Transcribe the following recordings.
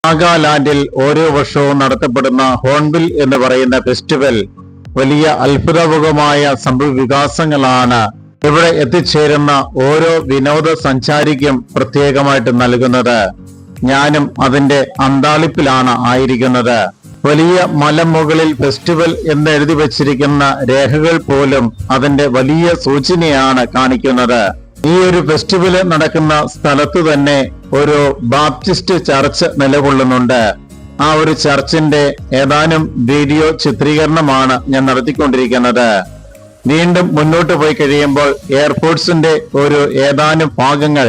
നാഗാലാൻഡിൽ ഓരോ വർഷവും നടത്തപ്പെടുന്ന ഹോൺബിൽ എന്ന് പറയുന്ന ഫെസ്റ്റിവൽ വലിയ അത്ഭുതകരമായ സംഭവ വികാസങ്ങളാണ് ഇവിടെ എത്തിച്ചേരുന്ന ഓരോ വിനോദസഞ്ചാരിക്കും പ്രത്യേകമായിട്ട് നൽകുന്നത്. ഞാനും അതിന്റെ അന്താളിപ്പിലാണ് ആയിരിക്കുന്നത്. വലിയ മലമുകളിൽ ഫെസ്റ്റിവൽ എന്ന് എഴുതി വച്ചിരിക്കുന്ന രേഖകൾ പോലും അതിന്റെ വലിയ സൂചനയാണ് കാണിക്കുന്നത്. ഈ ഒരു ഫെസ്റ്റിവൽ നടക്കുന്ന സ്ഥലത്ത് തന്നെ ഒരു ബാപ്റ്റിസ്റ്റ് ചർച്ച് നിലകൊള്ളുന്നുണ്ട്. ആ ഒരു ചർച്ചിന്റെ ഏതാനും വീഡിയോ ചിത്രീകരണമാണ് ഞാൻ നടത്തിക്കൊണ്ടിരിക്കുന്നത്. വീണ്ടും മുന്നോട്ട് പോയി കഴിയുമ്പോൾ എയർപോർട്സിന്റെ ഒരു ഏതാനും ഭാഗങ്ങൾ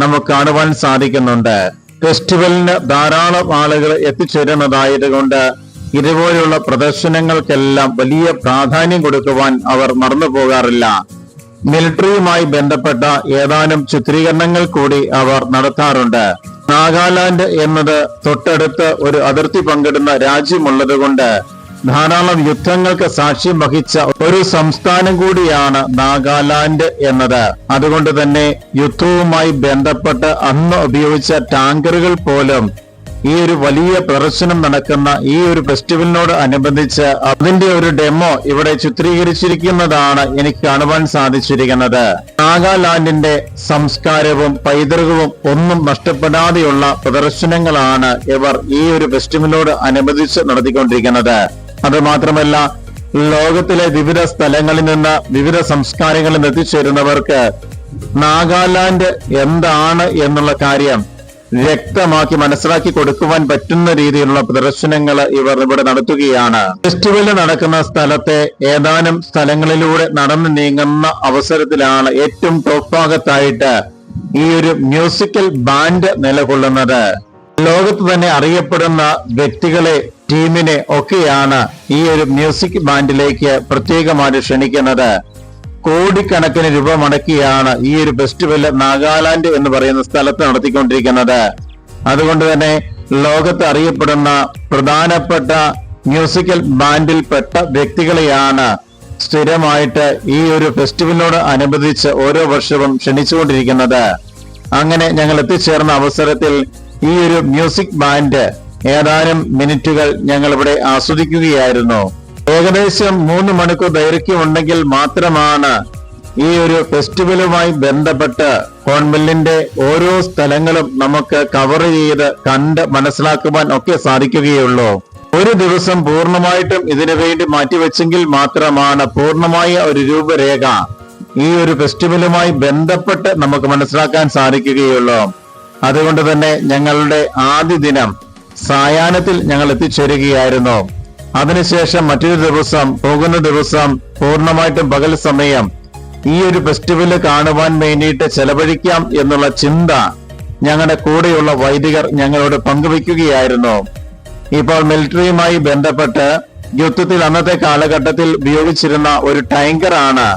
നമുക്ക് കാണുവാൻ സാധിക്കുന്നുണ്ട്. ഫെസ്റ്റിവലിന് ധാരാളം ആളുകൾ എത്തിച്ചേരുന്നതായതുകൊണ്ട് ഇതുപോലുള്ള പ്രദർശനങ്ങൾക്കെല്ലാം വലിയ പ്രാധാന്യം കൊടുക്കുവാൻ അവർ മറന്നു പോകാറില്ല. മിലിറ്ററിയുമായി ബന്ധപ്പെട്ട ഏതാനും ചിത്രീകരണങ്ങൾ കൂടി അവർ നടത്താറുണ്ട്. നാഗാലാൻഡ് എന്നത് തൊട്ടടുത്ത് ഒരു അതിർത്തി പങ്കിടുന്ന രാജ്യമുള്ളത് കൊണ്ട് ധാരാളം യുദ്ധങ്ങൾക്ക് സാക്ഷ്യം വഹിച്ച ഒരു സംസ്ഥാനം കൂടിയാണ് നാഗാലാൻഡ് എന്നത്. അതുകൊണ്ട് തന്നെ യുദ്ധവുമായി ബന്ധപ്പെട്ട് അന്ന് ഉപയോഗിച്ച ടാങ്കറുകൾ പോലും ഈ ഒരു വലിയ പ്രദർശനം നടക്കുന്ന ഈ ഒരു ഫെസ്റ്റിവലിനോട് അനുബന്ധിച്ച് അതിന്റെ ഒരു ഡെമോ ഇവിടെ ചിത്രീകരിച്ചിരിക്കുന്നതാണ് എനിക്ക് കാണുവാൻ സാധിച്ചിരിക്കുന്നത്. നാഗാലാൻഡിന്റെ സംസ്കാരവും പൈതൃകവും ഒന്നും നഷ്ടപ്പെടാതെയുള്ള പ്രദർശനങ്ങളാണ് ഇവർ ഈ ഒരു ഫെസ്റ്റിവലിനോട് അനുബന്ധിച്ച് നടത്തിക്കൊണ്ടിരിക്കുന്നത്. അത് മാത്രമല്ല, ലോകത്തിലെ വിവിധ സ്ഥലങ്ങളിൽ നിന്ന് വിവിധ സംസ്കാരങ്ങളിൽ നിന്ന് എത്തിച്ചേരുന്നവർക്ക് നാഗാലാൻഡ് എന്താണ് എന്നുള്ള കാര്യം വ്യക്തമാക്കി മനസ്സിലാക്കി കൊടുക്കുവാൻ പറ്റുന്ന രീതിയിലുള്ള പ്രദർശനങ്ങൾ ഇവർ ഇവിടെ നടത്തുകയാണ്. ഫെസ്റ്റിവൽ നടക്കുന്ന സ്ഥലത്തെ ഏതാനും സ്ഥലങ്ങളിലൂടെ നടന്നു നീങ്ങുന്ന അവസരത്തിലാണ് ഏറ്റവും ടോപ്പ് ഭാഗത്തായിട്ട് ഈ ഒരു മ്യൂസിക്കൽ ബാൻഡ് നിലകൊള്ളുന്നത്. ലോകത്ത് തന്നെ അറിയപ്പെടുന്ന വ്യക്തികളെ, ടീമിനെ ഒക്കെയാണ് ഈ ഒരു മ്യൂസിക് ബാൻഡിലേക്ക് പ്രത്യേകമായിട്ട് ക്ഷണിക്കുന്നത്. കോടിക്കണക്കിന് രൂപ മുടക്കിയാണ് ഈ ഒരു ഫെസ്റ്റിവൽ നാഗാലാൻഡ് എന്ന് പറയുന്ന സ്ഥലത്ത് നടത്തിക്കൊണ്ടിരിക്കുന്നത്. അതുകൊണ്ട് തന്നെ ലോകത്ത് അറിയപ്പെടുന്ന പ്രധാനപ്പെട്ട മ്യൂസിക്കൽ ബാൻഡിൽപ്പെട്ട വ്യക്തികളെയാണ് സ്ഥിരമായിട്ട് ഈ ഒരു ഫെസ്റ്റിവലിനോട് അനുബന്ധിച്ച് ഓരോ വർഷവും ക്ഷണിച്ചുകൊണ്ടിരിക്കുന്നത്. അങ്ങനെ ഞങ്ങൾ എത്തിച്ചേർന്ന അവസരത്തിൽ ഈ ഒരു മ്യൂസിക് ബാൻഡ് ഏതാനും മിനിറ്റുകൾ ഞങ്ങൾ ഇവിടെ ആസ്വദിക്കുകയായിരുന്നു. ഏകദേശം 3 മണിക്കൂർ ദൈർഘ്യമുണ്ടെങ്കിൽ മാത്രമാണ് ഈ ഒരു ഫെസ്റ്റിവലുമായി ബന്ധപ്പെട്ട് ഹോൺബില്ലിന്റെ ഓരോ സ്ഥലങ്ങളും നമുക്ക് കവർ ചെയ്ത് കണ്ട് മനസ്സിലാക്കുവാൻ ഒക്കെ സാധിക്കുകയുള്ളൂ. ഒരു ദിവസം പൂർണ്ണമായിട്ടും ഇതിനു വേണ്ടി മാറ്റിവെച്ചെങ്കിൽ മാത്രമാണ് പൂർണ്ണമായ ഒരു രൂപരേഖ ഈ ഒരു ഫെസ്റ്റിവലുമായി ബന്ധപ്പെട്ട് നമുക്ക് മനസ്സിലാക്കാൻ സാധിക്കുകയുള്ളൂ. അതുകൊണ്ട് തന്നെ ഞങ്ങളുടെ ആദ്യ ദിനം സായാഹ്നത്തിൽ ഞങ്ങൾ എത്തിച്ചേരുകയായിരുന്നു. അതിനുശേഷം മറ്റൊരു ദിവസം, പോകുന്ന ദിവസം പൂർണ്ണമായിട്ടും പകൽ സമയം ഈ ഒരു ഫെസ്റ്റിവല് കാണുവാൻ വേണ്ടിയിട്ട് ചെലവഴിക്കാം എന്നുള്ള ചിന്ത ഞങ്ങളുടെ കൂടെയുള്ള വൈദികർ ഞങ്ങളോട് പങ്കുവയ്ക്കുകയായിരുന്നു. ഇപ്പോൾ മിലിറ്ററിയുമായി ബന്ധപ്പെട്ട് യുദ്ധത്തിൽ അന്നത്തെ കാലഘട്ടത്തിൽ ഉപയോഗിച്ചിരുന്ന ഒരു ടാങ്കറാണ്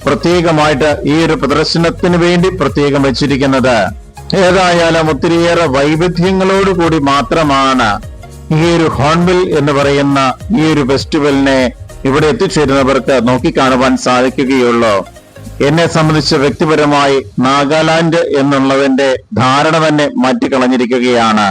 പ്രത്യേകമായിട്ട് ഈ ഒരു പ്രദർശനത്തിന് വേണ്ടി പ്രത്യേകം വെച്ചിരിക്കുന്നത്. ഏതായാലും ഒത്തിരിയേറെ വൈവിധ്യങ്ങളോടുകൂടി മാത്രമാണ് ഈ ഒരു ഹോൺബിൽ എന്ന് പറയുന്ന ഈ ഒരു ഫെസ്റ്റിവലിനെ ഇവിടെ എത്തിച്ചേരുന്നവർക്ക് നോക്കിക്കാണുവാൻ സാധിക്കുകയുള്ളൂ. എന്നെ സംബന്ധിച്ച് വ്യക്തിപരമായി നാഗാലാൻഡ് എന്നുള്ളതിന്റെ ധാരണ തന്നെ മാറ്റിക്കളഞ്ഞിരിക്കുകയാണ്.